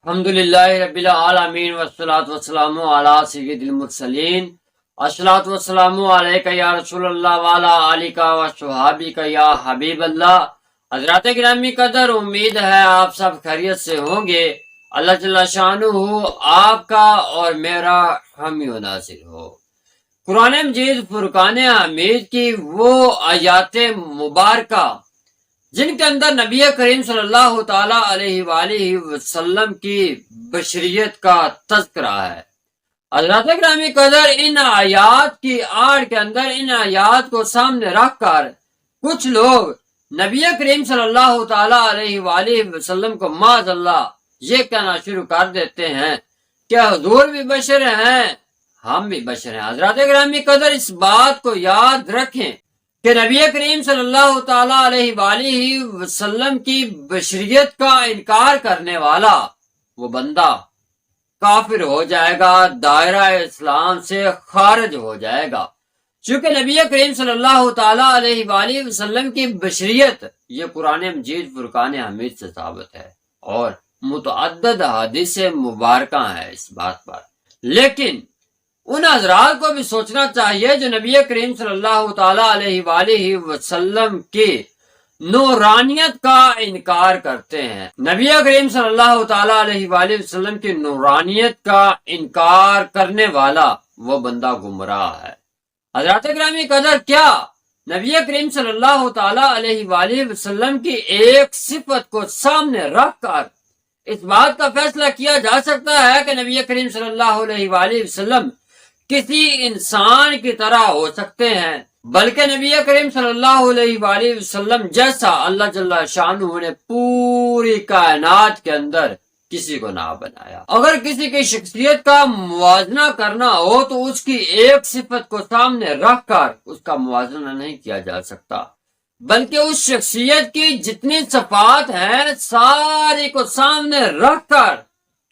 الحمدللہ رب العالمین والصلاة والسلام علی سید المرسلین الصلاة والسلام علیکہ یا رسول اللہ وعلی آلہ وصحابہ یا حبیب اللہ۔ حضرات گرامی قدر، امید ہے آپ سب خیریت سے ہوں گے۔ اللہ جل شانہ آپ کا اور میرا حامی و ناصر ہو۔ قرآن مجید فرقان حمید کی وہ آیات مبارکہ جن کے اندر نبی کریم صلی اللہ تعالی علیہ وآلہ وسلم کی بشریت کا تذکرہ ہے۔ حضرات گرامی قدر، ان آیات کی آڑ کے اندر ان آیات کو سامنے رکھ کر کچھ لوگ نبی کریم صلی اللہ تعالی علیہ وآلہ وسلم کو معاذ اللہ یہ کہنا شروع کر دیتے ہیں کہ حضور بھی بشر ہیں، ہم بھی بشر ہیں۔ حضرات گرامی قدر، اس بات کو یاد رکھیں کہ نبی کریم صلی اللہ تعالی علیہ وآلہ وسلم کی بشریت کا انکار کرنے والا وہ بندہ کافر ہو جائے گا، دائرہ اسلام سے خارج ہو جائے گا۔ چونکہ نبی کریم صلی اللہ تعالی علیہ وآلہ وسلم کی بشریت یہ قرآن مجید فرقان حمید سے ثابت ہے اور متعدد حدیث مبارکہ ہیں اس بات پر۔ لیکن ان حضرات کو بھی سوچنا چاہیے جو نبی کریم صلی اللہ تعالی علیہ وآلہ وسلم کی نورانیت کا انکار کرتے ہیں۔ نبی کریم صلی اللہ تعالی علیہ وآلہ وسلم کی نورانیت کا انکار کرنے والا وہ بندہ گمراہ ہے۔ حضرات گرامی قدر، کیا نبی کریم صلی اللہ تعالی علیہ وآلہ وسلم کی ایک صفت کو سامنے رکھ کر اس بات کا فیصلہ کیا جا سکتا ہے کہ نبی کریم صلی اللہ علیہ وآلہ وسلم کسی انسان کی طرح ہو سکتے ہیں؟ بلکہ نبی کریم صلی اللہ علیہ وآلہ وسلم جیسا اللہ جل شانہ نے پوری کائنات کے اندر کسی کو نہ بنایا۔ اگر کسی کی شخصیت کا موازنہ کرنا ہو تو اس کی ایک صفت کو سامنے رکھ کر اس کا موازنہ نہیں کیا جا سکتا، بلکہ اس شخصیت کی جتنی صفات ہیں ساری کو سامنے رکھ کر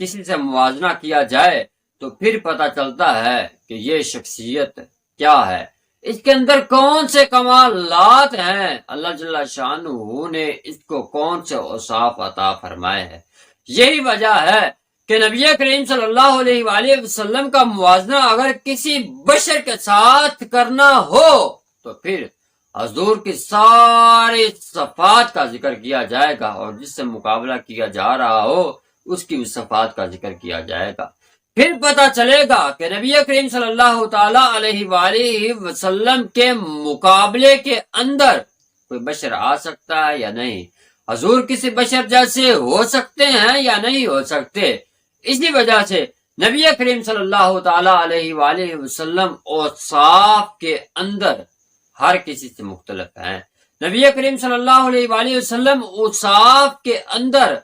کسی سے موازنہ کیا جائے تو پھر پتہ چلتا ہے کہ یہ شخصیت کیا ہے، اس کے اندر کون سے کمالات ہیں، اللہ جل شانہ نے اس کو کون سے اوصاف عطا فرمائے ہیں۔ یہی وجہ ہے کہ نبی کریم صلی اللہ علیہ وآلہ وسلم کا موازنہ اگر کسی بشر کے ساتھ کرنا ہو تو پھر حضور کی ساری صفات کا ذکر کیا جائے گا اور جس سے مقابلہ کیا جا رہا ہو اس کی صفات کا ذکر کیا جائے گا۔ پھر پتہ چلے گا کہ نبی کریم صلی اللہ تعالی علیہ وآلہ وسلم کے مقابلے کے اندر کوئی بشر آ سکتا ہے یا نہیں، حضور کسی بشر جیسے ہو سکتے ہیں یا نہیں ہو سکتے۔ اسی وجہ سے نبی کریم صلی اللہ تعالی علیہ وآلہ وسلم اوصاف کے اندر ہر کسی سے مختلف ہیں۔ نبی کریم صلی اللہ علیہ وآلہ وسلم اوصاف کے اندر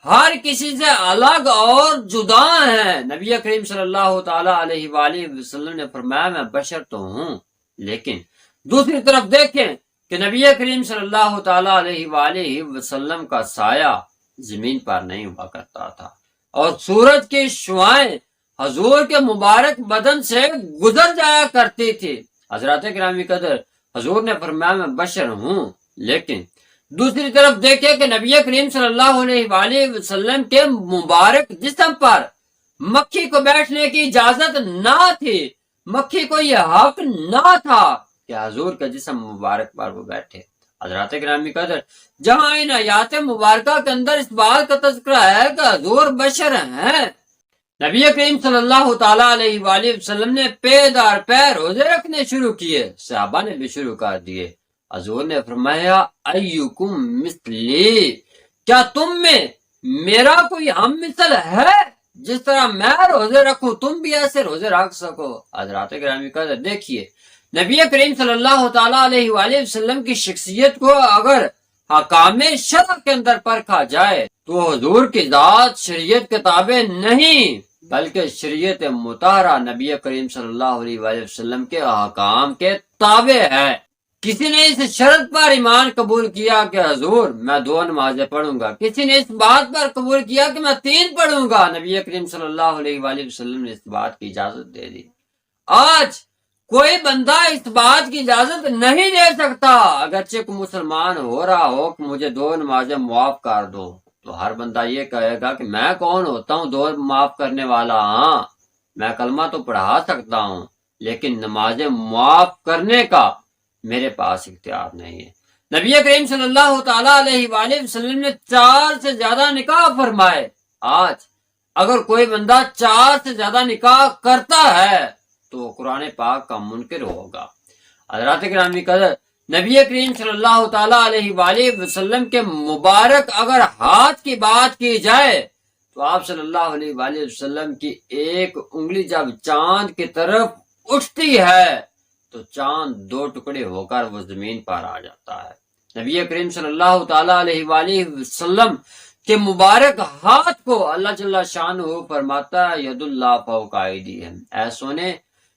ہر کسی سے الگ اور جدا ہیں۔ نبی کریم صلی اللہ تعالی علیہ وآلہ وسلم نے فرمایا میں بشر تو ہوں، لیکن دوسری طرف دیکھیں کہ نبی کریم صلی اللہ تعالی علیہ وآلہ وسلم کا سایہ زمین پر نہیں ہوا کرتا تھا اور سورج کی شعاعیں حضور کے مبارک بدن سے گزر جایا کرتی تھی۔ حضرات گرامی قدر، حضور نے فرمایا میں بشر ہوں، لیکن دوسری طرف دیکھیں کہ نبی کریم صلی اللہ علیہ وآلہ وسلم کے مبارک جسم پر مکھی کو بیٹھنے کی اجازت نہ تھی، مکھی کو یہ حق نہ تھا کہ حضور کے جسم مبارک پر وہ بیٹھے۔ حضرات گرامی قدر، جہاں ان آیات مبارکہ کے اندر اس بات کا تذکرہ ہے کہ حضور بشر ہیں، نبی کریم صلی اللہ تعالی علیہ وآلہ وسلم نے پیدار پیر روزے رکھنے شروع کیے، صحابہ نے بھی شروع کر دیے۔ حضور نے فرمایا ایکم مثلی، کیا تم میں میرا کوئی ہم مثل ہے؟ جس طرح میں روزے رکھوں تم بھی ایسے روزے رکھ سکو۔ حضرات گرامی قدر، دیکھیے نبی کریم صلی اللہ تعالی علیہ وآلہ وسلم کی شخصیت کو اگر حکام شرع کے اندر پرکھا جائے تو حضور کی ذات شریعت کے تابع نہیں بلکہ شریعت مطہرہ نبی کریم صلی اللہ علیہ وآلہ وسلم کے احکام کے تابع ہے۔ کسی نے اس شرط پر ایمان قبول کیا کہ حضور میں 2 نمازیں پڑھوں گا، کسی نے اس بات پر قبول کیا کہ میں 3 پڑھوں گا، نبی کریم صلی اللہ علیہ وآلہ وسلم نے اس بات کی اجازت دے دی۔ آج کوئی بندہ اس بات کی اجازت نہیں دے سکتا، اگرچہ کوئی مسلمان ہو رہا ہو کہ مجھے 2 نمازیں معاف کر دو تو ہر بندہ یہ کہے گا کہ میں کون ہوتا ہوں دو معاف کرنے والا؟ ہاں میں کلمہ تو پڑھا سکتا ہوں، لیکن نمازیں معاف کرنے کا میرے پاس اختیار نہیں ہے۔ نبی کریم صلی اللہ تعالی علیہ وآلہ وسلم نے 4 سے زیادہ نکاح فرمائے۔ آج اگر کوئی بندہ 4 سے زیادہ نکاح کرتا ہے تو قرآن پاک کا منکر ہوگا۔ حضرات گرامی قدر، نبی کریم صلی اللہ تعالی علیہ وآلہ وسلم کے مبارک اگر ہاتھ کی بات کی جائے تو آپ صلی اللہ علیہ وآلہ وسلم کی ایک انگلی جب چاند کی طرف اٹھتی ہے تو چاند 2 ٹکڑے ہو کر وہ زمین پر آ جاتا ہے۔ نبی کریم صلی اللہ تعالی علیہ وآلہ وسلم کے مبارک ہاتھ کو اللہ جل شانہ فرماتا ہے ید اللہ فوق ایدیہم، اے سونے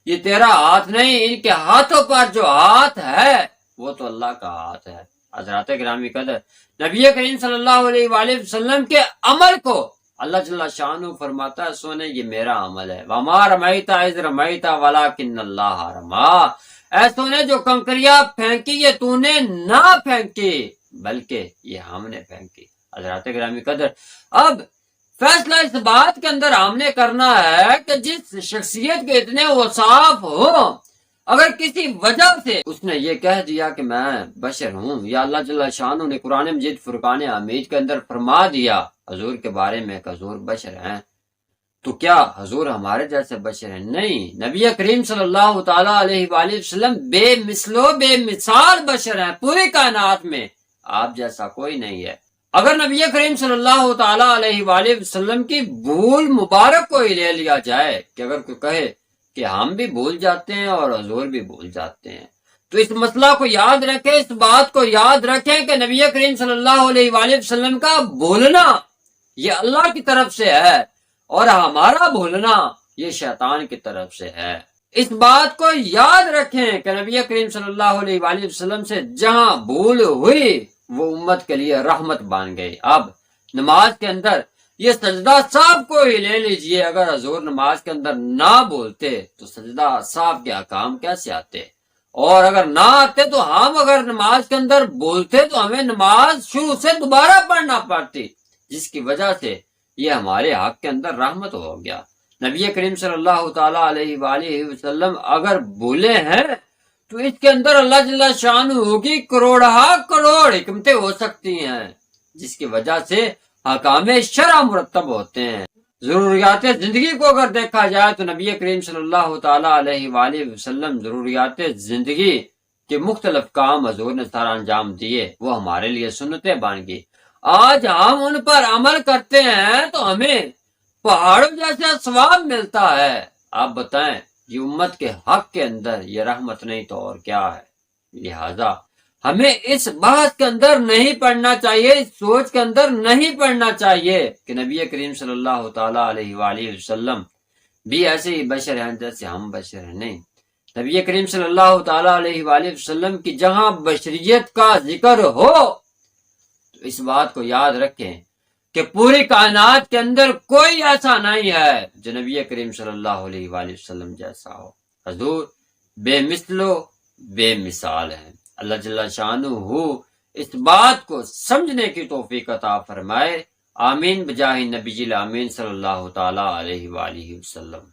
یہ تیرا ہاتھ نہیں، ان کے ہاتھوں پر جو ہاتھ ہے وہ تو اللہ کا ہاتھ ہے۔ حضرات گرامی قدر، نبی کریم صلی اللہ علیہ وآلہ وسلم کے عمل کو اللہ جل شانہ فرماتا ہے سونے یہ میرا عمل ہے۔ وما رمیت اذ رمیت ولکن اللہ رما، اے سونے جو کنکریاں پھینکی یہ تو نے نہ پھینکی بلکہ یہ ہم نے پھینکی۔ حضرات گرامی قدر، اب فیصلہ اس بات کے اندر ہم نے کرنا ہے کہ جس شخصیت کے اتنے اوصاف ہو، اگر کسی وجہ سے اس نے یہ کہہ دیا کہ میں بشر ہوں، یا اللہ جل شانہ نے قرآن مجید فرقان حمید کے اندر فرما دیا حضور کے بارے میں کہ حضور بشر ہیں، تو کیا حضور ہمارے جیسے بشر ہیں؟ نہیں، نبی کریم صلی اللہ تعالی علیہ وآلہ وسلم بے مثل و بے مثال بشر ہیں، پوری کائنات میں آپ جیسا کوئی نہیں ہے۔ اگر نبی کریم صلی اللہ تعالی علیہ وآلہ وسلم کی بھول مبارک کو ہی لے لیا جائے کہ اگر کوئی کہے کہ ہم بھی بھول جاتے ہیں اور حضور بھی بھول جاتے ہیں، تو اس مسئلہ کو یاد رکھیں، اس بات کو یاد رکھیں کہ نبی کریم صلی اللہ علیہ وآلہ وسلم کا بھولنا یہ اللہ کی طرف سے ہے اور ہمارا بھولنا یہ شیطان کی طرف سے ہے۔ اس بات کو یاد رکھیں کہ نبی کریم صلی اللہ علیہ وآلہ وسلم سے جہاں بھول ہوئی وہ امت کے لیے رحمت بن گئی۔ اب نماز کے اندر یہ سجدہ صاحب کو ہی لے لیجئے، اگر حضور نماز کے اندر نہ بولتے تو سجدہ صاحب کے احکام کیسے آتے؟ اور اگر نہ آتے تو ہم اگر نماز کے اندر بولتے تو ہمیں نماز شروع سے دوبارہ پڑھنا پڑتی، جس کی وجہ سے یہ ہمارے حق کے اندر رحمت ہو گیا۔ نبی کریم صلی اللہ تعالی علیہ وآلہ وسلم اگر بھولے ہیں تو اس کے اندر اللہ جل شانہ کی کروڑ حکمتیں ہو سکتی ہیں، جس کی وجہ سے احکام شرع مرتب ہوتے ہیں۔ ضروریات زندگی کو اگر دیکھا جائے تو نبی کریم صلی اللہ تعالی علیہ وآلہ وسلم ضروریات زندگی کے مختلف کام حضور نے سارا انجام دیے، وہ ہمارے لیے سنتیں بن گئی۔ آج ہم ان پر عمل کرتے ہیں تو ہمیں پہاڑوں جیسا ثواب ملتا ہے۔ آپ بتائیں یہ امت کے حق کے اندر یہ رحمت نہیں تو اور کیا ہے؟ لہذا ہمیں اس بحث کے اندر نہیں پڑھنا چاہیے، اس سوچ کے اندر نہیں پڑھنا چاہیے کہ نبی کریم صلی اللہ تعالی علیہ وآلہ وسلم بھی ایسے ہی بشر ہیں جیسے ہم بشر ہیں۔ نہیں، نبی کریم صلی اللہ تعالی علیہ وآلہ وسلم کی جہاں بشریت کا ذکر ہو تو اس بات کو یاد رکھیں کہ پوری کائنات کے اندر کوئی ایسا نہیں ہے جو نبی کریم صلی اللہ علیہ وآلہ وسلم جیسا ہو۔ حضور بے مثل و بے مثال ہیں۔ اللہ جل شانہ اس بات کو سمجھنے کی توفیق عطا فرمائے۔ آمین بجاہ نبی الامین صلی اللہ تعالی علیہ وآلہ وسلم۔